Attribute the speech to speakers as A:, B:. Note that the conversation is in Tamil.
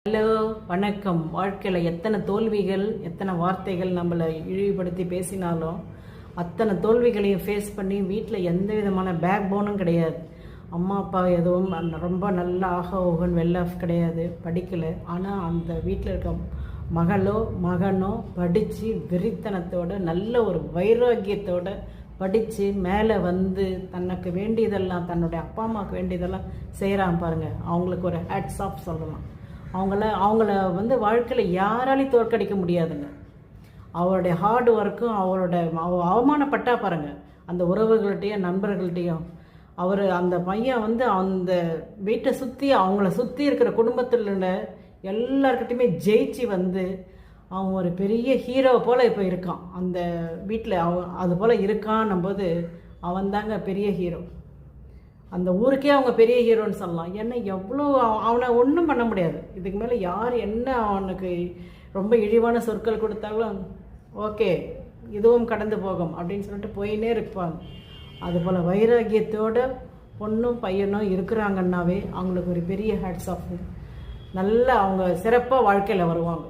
A: ஹலோ, வணக்கம். வாழ்க்கையில் எத்தனை தோல்விகள், எத்தனை வார்த்தைகள் நம்மளை இழிவுபடுத்தி பேசினாலும் அத்தனை தோல்விகளையும் ஃபேஸ் பண்ணி வீட்டில் எந்த விதமான பேக் போனும் கிடையாது. அம்மா அப்பா எதுவும் ரொம்ப நல்லா ஓகன் வெல் ஆஃப் கிடையாது, படிக்கலை. ஆனால் அந்த வீட்டில் இருக்க மகளோ மகனோ படித்து வெறித்தனத்தோட நல்ல ஒரு வைராக்கியத்தோட படித்து மேலே வந்து தனக்கு வேண்டியதெல்லாம், தன்னுடைய அப்பா அம்மாவுக்கு வேண்டியதெல்லாம் செய்கிறான் பாருங்கள். அவங்களுக்கு ஒரு ஹேட்ஸ் ஆஃப் சொல்லலாம். அவங்கள வந்து வாழ்க்கையில் யாராலையும் தோற்கடிக்க முடியாதுங்க. அவருடைய ஹார்ட் ஒர்க்கும் அவமானப்பட்டா பாருங்கள், அந்த உறவுகள்கிட்டையும் நண்பர்கள்ட்டையும். அந்த பையன் வந்து அந்த வீட்டை சுற்றி அவங்கள சுற்றி இருக்கிற குடும்பத்தில் எல்லார்கிட்டையுமே ஜெயிச்சு வந்து அவன் ஒரு பெரிய ஹீரோ போல் இப்போ இருக்கான். அந்த வீட்டில் அது போல் இருக்கான்னும் போது அவன் தாங்க பெரிய ஹீரோ. அந்த ஊருக்கே அவங்க பெரிய ஹீரோன்னு சொல்லலாம். ஏன்னா எவ்வளோ அவனை ஒன்றும் பண்ண முடியாது. இதுக்கு மேலே யார் என்ன அவனுக்கு ரொம்ப இழிவான சொற்கள் கொடுத்தாலும் ஓகே, இதுவும் கடந்து போகும் அப்படின்னு சொல்லிட்டு போயினே இருப்பாங்க. அதுபோல் வைராக்கியத்தோட பொண்ணும் பையனும் இருக்கிறாங்கன்னாவே அவங்களுக்கு ஒரு பெரிய ஹேட்ஸ் ஆஃப். நல்லா அவங்க சிறப்பாக வாழ்க்கையில் வருவாங்க.